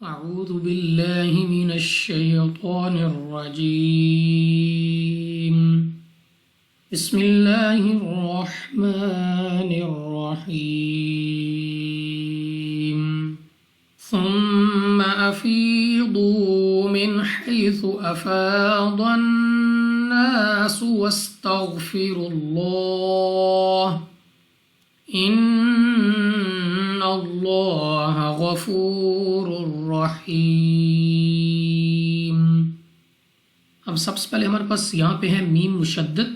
أعوذ بالله من الشيطان الرجيم. بسم الله الرحمن الرحيم. ثم أفيضوا من حيث أفاض الناس واستغفروا الله إن اللہ غفور رحیم. اب سب سے پہلے ہمارے پاس یہاں پہ ہے میم مشدد،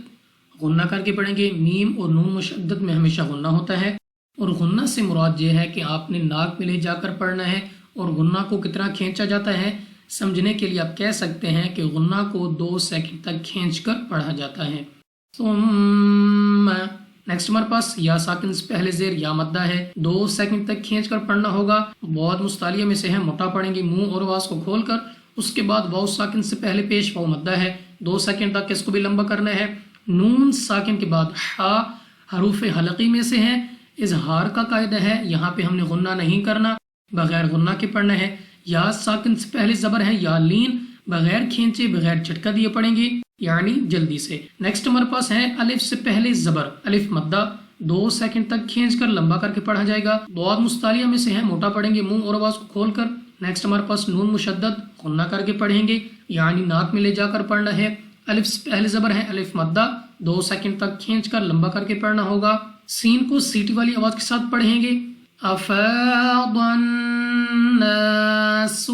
غنہ کر کے پڑھیں گے. میم اور نون مشدد میں ہمیشہ غنہ ہوتا ہے، اور غنہ سے مراد یہ ہے کہ آپ نے ناک میں لے جا کر پڑھنا ہے. اور غنہ کو کتنا کھینچا جاتا ہے سمجھنے کے لیے آپ کہہ سکتے ہیں کہ غنہ کو 2 سیکنڈ تک کھینچ کر پڑھا جاتا ہے. ثم نیکسٹ ہمارے پاس یا ساکن سے پہلے زیر یا مدہ ہے، 2 سیکنڈ تک کھینچ کر پڑھنا ہوگا. بعد مستعلیہ میں سے ہے، موٹا پڑھیں گے منہ اور آواز کو کھول کر. اس کے بعد واو ساکن سے پہلے پیش واو مدہ ہے، 2 سیکنڈ تک اس کو بھی لمبا کرنا ہے. نون ساکن کے بعد ہا حروف حلقی میں سے ہے، اظہار کا قاعدہ ہے، یہاں پہ ہم نے غنہ نہیں کرنا، بغیر غنہ کے پڑھنا ہے. یا ساکن سے پہلے زبر ہے یا لین، بغیر کھینچے بغیر جھٹکا دیے پڑھیں گے، یعنی جلدی سے. نیکسٹ ہمارے پاس ہے الف سے پہلے زبر، الف مدہ، 2 سیکنڈ تک کھینچ کر لمبا کر کے پڑھا جائے گا. بعد مستعلیہ میں سے ہے، موٹا پڑھیں گے منہ اور آواز کو کھول کر. نیکسٹ ہمارے پاس نون مشدد، غنہ کر کے پڑھیں گے، یعنی ناک میں لے جا کر پڑھنا ہے. الف سے پہلے زبر ہے الف مدہ، 2 سیکنڈ تک کھینچ کر لمبا کر کے پڑھنا ہوگا. سین کو سیٹی والی آواز کے ساتھ پڑھیں گے، افاض الناس.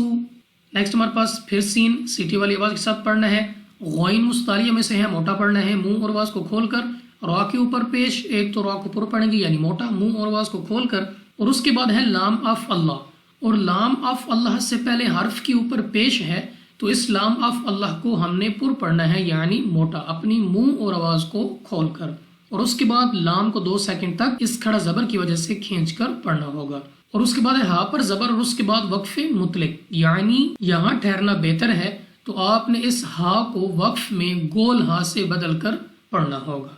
نیکسٹ ہمارے پاس پھر سین سیٹی والی آواز کے ساتھ پڑھنا ہے. غین مستعلیہ میں سے ہے، موٹا پڑھنا ہے منہ اور آواز کو کھول کر. را کے اوپر پیش، ایک تو را کو پر پڑھیں گے یعنی موٹا، منہ اور آواز کو کھول کر. اور اس کے بعد ہے لام آف اللہ، اور لام آف اللہ سے پہلے حرف کے اوپر پیش ہے، تو اس لام آف اللہ کو ہم نے پر پڑھنا ہے یعنی موٹا، اپنی منہ اور آواز کو کھول کر. اور اس کے بعد لام کو 2 سیکنڈ تک اس کھڑا زبر کی وجہ سے کھینچ کر پڑھنا ہوگا. اور اس کے بعد ہے ہا پر زبر، اور اس کے بعد وقف مطلق، یعنی یہاں ٹھہرنا بہتر ہے، تو آپ نے اس ہا کو وقف میں گول ہا سے بدل کر پڑھنا ہوگا.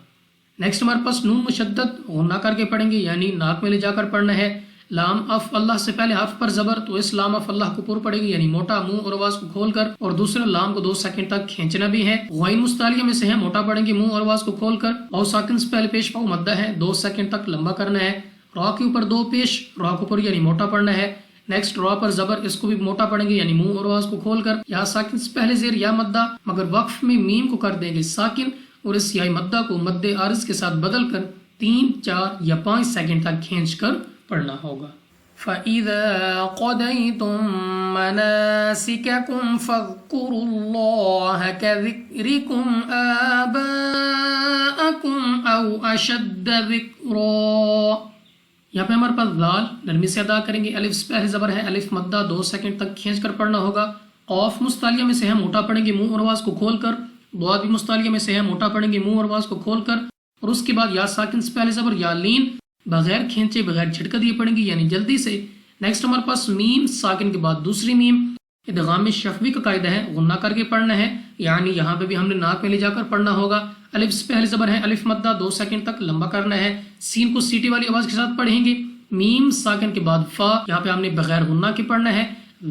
نیکسٹ ہمارے پاس نون مشدد، غنہ کر کے پڑھیں گے یعنی ناک میں لے جا کر پڑھنا ہے. لام اف اللہ سے پہلے حرف پر زبر، تو اس لام اف اللہ کو پر پڑھیں گے یعنی موٹا، منہ اور آواز کو کھول کر. اور دوسرے لام کو 2 سیکنڈ تک کھینچنا بھی ہے. غین مستعلیہ میں سے ہے، موٹا پڑھیں گے منہ اور آواز کو کھول کر. واو ساکن سے پہلے پیش واو مدہ ہے، 2 سیکنڈ تک لمبا کرنا ہے. را کے اوپر 2 پیش، را کو پر یعنی موٹا پڑھنا ہے. نیکسٹ را پر زبر، اس کو بھی موٹا پڑھیں گے یعنی منہ اور آواز کو کھول کر. یا ساکن سے پہلے زیر یا مدہ، مگر وقف میں میم کو کر دیں گے ساکن، اور اس یا مدہ کو مد عارض کے ساتھ بدل کر 3، 4 یا 5 سیکنڈ تک کھینچ کر پڑھنا ہوگا. فَإِذَا قَضَيْتُم مَّنَاسِكَكُمْ فَاذْكُرُوا اللَّهَ كَذِكْرِكُمْ آبَاءَكُمْ أَوْ أَشَدَّ ذِكْرًا. یہاں پہ ہمارے پاس ذال نرمی سے ادا کریں گے. الف سے پہلے زبر ہے الف مدہ، 2 سیکنڈ تک کھینچ کر پڑھنا ہوگا. قاف مستعلیہ میں سے ہے، موٹا پڑھیں گے منہ اور آواز کو کھول کر. ضاد بھی مستعلیہ میں سے ہے، موٹا پڑھیں گے منہ اور آواز کو کھول کر. اور اس کے بعد یا ساکن سے پہلے زبر یا لین، بغیر کھینچے بغیر جھٹکا دیے پڑھیں گے یعنی جلدی سے. نیکسٹ ہمارے پاس میم ساکن کے بعد دوسری میم، ادغام شفوی کا قاعدہ ہے، غنہ کر کے پڑھنا ہے، یعنی یہاں پہ بھی ہم نے ناک میں لے جا کر پڑھنا ہوگا. الف سے پہلے زبر ہے الف مدہ، 2 سیکنڈ تک لمبا کرنا ہے. سین کو سیٹی والی آواز کے ساتھ پڑھیں گے. میم ساکن کے بعد فا، یہاں پہ ہم نے بغیر غنہ کے پڑھنا ہے.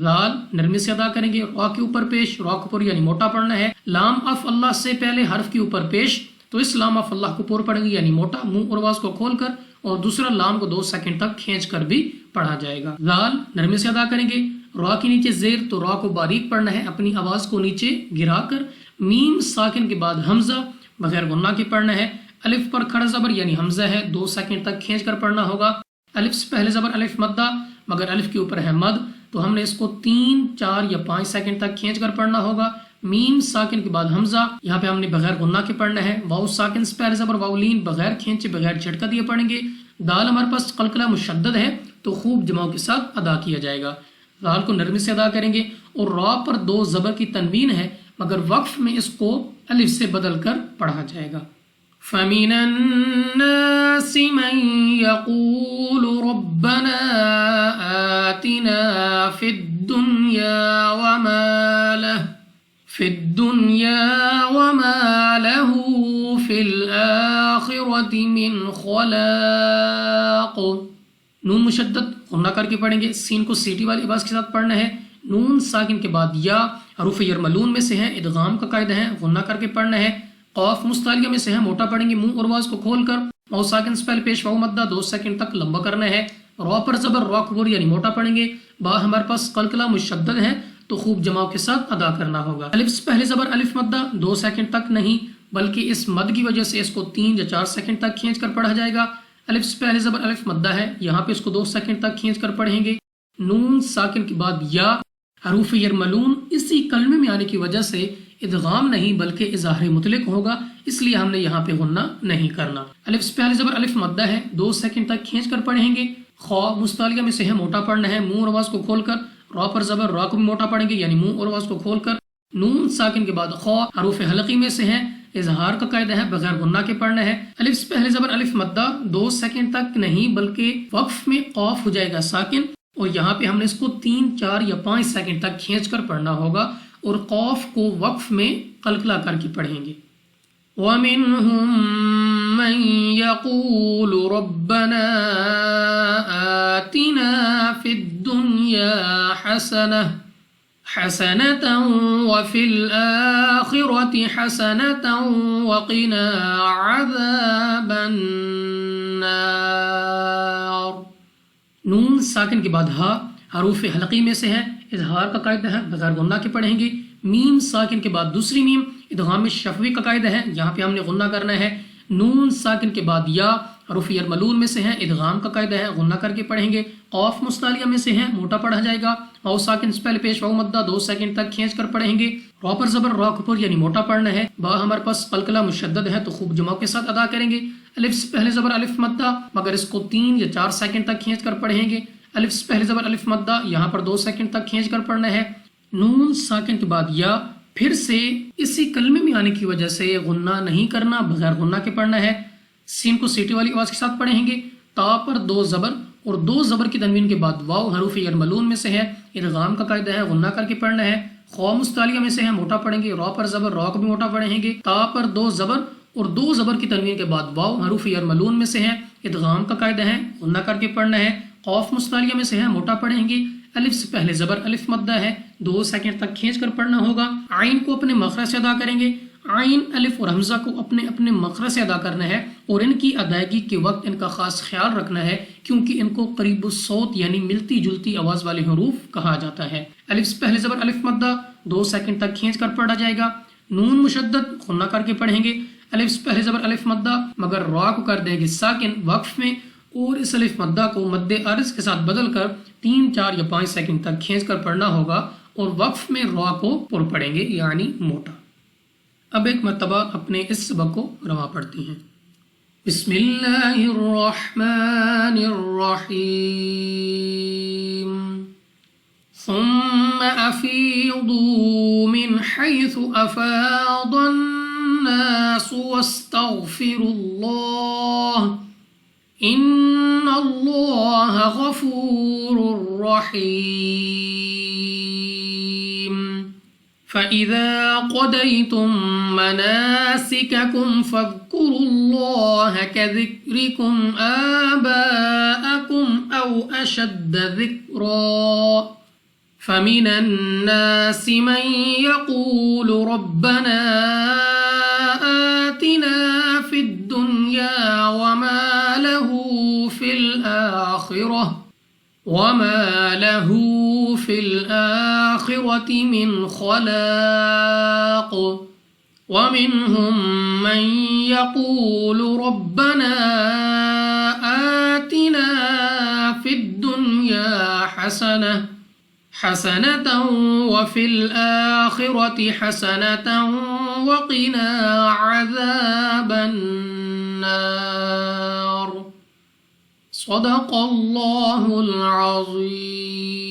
لال نرمی سے ادا کریں گے. را کے اوپر پیش، را کو پر یعنی موٹا پڑھنا ہے. لام اف اللہ سے پہلے حرف کے اوپر پیش، تو اس لام اف اللہ کو پر پڑھیں گے یعنی موٹا، منہ اور آواز کو کھول کر. اور دوسرا لام کو 2 سیکنڈ تک کھینچ کر بھی پڑھا جائے گا. لال نرمی سے ادا کریں گے. را کے نیچے زیر، تو را کو باریک پڑھنا ہے اپنی آواز کو نیچے گرا کر. میم ساکن کے بعد حمزہ، بغیر غنہ کے پڑھنا ہے. الف پر کھڑا زبر یعنی حمزہ ہے، 2 سیکنڈ تک کھینچ کر پڑھنا ہوگا. الف سے پہلے زبر الف مدہ، مگر الف کے اوپر ہے مد، تو ہم نے اس کو 3، 4 یا 5 سیکنڈ تک کھینچ کر پڑھنا ہوگا. میم ساکن کے بعد حمزہ، یہاں پہ ہم نے بغیر غنہ کے پڑھنا ہے. واو ساکن سے پہلے زبر واو لین، بغیر کھینچے بغیر جھٹکا دیے پڑھیں گے. دال ہمارے پاس قلقلہ مشدد ہے، تو خوب جماؤں کے ساتھ ادا کیا جائے گا. دال کو نرمی سے ادا کریں گے. اور را پر 2 زبر کی تنوین ہے، مگر وقف میں اس کو الف سے بدل کر پڑھا جائے گا. فَمِنَ النَّاسِ مَن يَقُولُ رَبَّنَا آتِنَا فِي الدُّنْيَا وَمَا لَهُ فِي الْآخِرَةِ مِنْ خَلَاقٍ. نون مشدد غنہ کر کے پڑھیں گے. سین کو سیٹی والی آواز کے ساتھ پڑھنا ہے، نون ساکن کے بعد یا حروف یرملون میں سے ہے، ادغام کا قاعدہ ہے، غنہ کر کے پڑھنا ہے۔ قاف مستعلیہ میں سے ہے، موٹا پڑھیں گے منہ اور آواز کو کھول کر، واو ساکن سے پہلے پیش واو مدہ 2 سیکنڈ تک لمبا کرنا ہے۔ را پر زبر را کبر یعنی موٹا پڑھیں گے۔ با ہمارے پاس قلقلہ مشدد ہے تو خوب جماؤ کے ساتھ ادا کرنا ہوگا۔ الف سے پہلے زبر الف مدہ 2 سیکنڈ تک نہیں بلکہ اس مد کی وجہ سے اس کو 3 یا 4 سیکنڈ تک کھینچ کر پڑھا جائے گا۔ الف سے پہلے زبر الف مدہ ہے، یہاں پہ اس کو 2 سیکنڈ تک کھینچ کر پڑھیں گے۔ نون ساکن کے بعد یا حروف یرملون اسی کلمے میں آنے کی وجہ سے ادغام نہیں بلکہ اظہار مطلق ہوگا، اس لیے ہم نے یہاں پہ غنہ نہیں کرنا۔ الف سے پہلے زبر الف مدہ ہے، 2 سیکنڈ تک کھینچ کر پڑھیں گے۔ خا مستعلیہ میں سے ہے، موٹا پڑھنا ہے، منہ اور آواز کو کھول کر۔ را پر زبر را کو بھی موٹا پڑھیں گے یعنی منہ اور آواز کو کھول کر۔ نون ساکن کے بعد خا حروف حلقی میں سے ہے، اظہار کا قاعدہ ہے، بغیر غنہ کے پڑھنا ہے۔ الف سے پہلے زبر الف مدہ 2 سیکنڈ تک نہیں بلکہ وقف میں قاف ہو جائے گا ساکن، اور یہاں پہ ہم نے اس کو 3، 4 یا 5 سیکنڈ تک کھینچ کر پڑھنا ہوگا اور قاف کو وقف میں قلقلہ کر کے پڑھیں گے۔ وَمِنْهُمْ مَنْ يَقُولُ رَبَّنَا آتِنَا فِي الدُّنْيَا حَسَنَةً وَفِي الْآخِرَةِ حَسَنَةً وَقِنَا عَذَابَ النَّارِ۔ نون ساکن کے بعد ہا حروف حلقی میں سے ہے، اظہار کا قاعدہ ہے، بغیر غنہ کے پڑھیں گے۔ میم ساکن کے بعد دوسری میم، ادغام شفوی کا قاعدہ ہے، یہاں پہ ہم نے غنہ کرنا ہے۔ نون ساکن کے بعد یا حروف یرملون میں سے ہے، ادغام کا قاعدہ ہے، غنہ کر کے پڑھیں گے۔ قاف مستعلیہ میں سے ہے، موٹا پڑھا جائے گا۔ واو ساکن سے پہلے پیش واو مدہ 2 سیکنڈ تک کھینچ کر پڑھیں گے۔ را پر زبر را کپر یعنی موٹا پڑھنا ہے۔ با ہمارے پاس قلقلہ مشدد ہے تو خوب جماؤ کے ساتھ ادا کریں گے۔ الف سے پہلے زبر الف مدہ، مگر اس کو 3 یا 4 سیکنڈ تک کھینچ کر پڑھیں گے۔ الف سے پہلے زبر الف مدہ، یہاں پر 2 سیکنڈ تک کھینچ کر پڑھنا ہے۔ نون ساکن کے بعد یا پھر سے اسی کلمے میں آنے کی وجہ سے غنہ نہیں کرنا، بغیر غنہ کے پڑھنا ہے۔ سین کو سیٹی والی آواز کے ساتھ پڑھیں گے۔ تا پر 2 زبر اور 2 زبر کی تنوین کے بعد واو حروف یرملون میں سے ہے، ادغام کا قاعدہ ہے، غنہ کر کے پڑھنا ہے۔ خا مستعلیہ میں سے ہے، موٹا پڑھیں گے۔ را پر زبر را کو بھی موٹا پڑھیں گے۔ تا پر 2 زبر اور 2 زبر کی تنوین کے بعد واو حروف یرملون میں سے ہے، ادغام کا قاعدہ ہے، غنہ کر کے پڑھنا ہے۔ قاف مستعلیہ میں سے ہے، موٹا پڑھیں گے۔ الف سے پہلے زبر الف مدہ ہے، 2 سیکنڈ تک کھینچ کر پڑھنا ہوگا۔ عین کو اپنے مخرج سے ادا کریں گے۔ عین، الف اور حمزہ کو اپنے اپنے مخرج سے ادا کرنا ہے اور ان کی ادائیگی کے وقت ان کا خاص خیال رکھنا ہے کیونکہ ان کو قریب الصوت یعنی ملتی جلتی آواز والے حروف کہا جاتا ہے۔ الف سے پہلے زبر الف مدہ 2 سیکنڈ تک کھینچ کر پڑھا جائے گا۔ نون مشدد غنہ کر کے پڑھیں گے۔ الف سے پہلے زبر الف مدہ، مگر را کو کر دیں گے ساکن وقف میں، اور اس الف مدہ کو مد عرض کے ساتھ بدل کر 3، 4 یا 5 سیکنڈ تک کھینچ کر پڑھنا ہوگا اور وقف میں را کو پر پڑھیں گے یعنی موٹا۔ اب ایک مرتبہ اپنے اس سبق کو رواں پڑھتی ہیں۔ بسم اللہ الرحمن الرحیم ثم افیضوا من حیث افاض الناس واستغفروا اللہ ان اللہ غفور رحیم فَإِذَا قَضَيْتُم مَّنَاسِكَكُمْ فَاذْكُرُوا اللَّهَ كَذِكْرِكُمْ آبَاءَكُمْ أَوْ أَشَدَّ ذِكْرًا فَمِنَ النَّاسِ مَن يَقُولُ رَبَّنَا آتِنَا فِي الدُّنْيَا وَمَا له في الآخرة من خلاق ومنهم من يقول ربنا آتنا في الدنيا حسنة وفي الآخرة حسنة وقنا عذاب النار صدق الله العظيم۔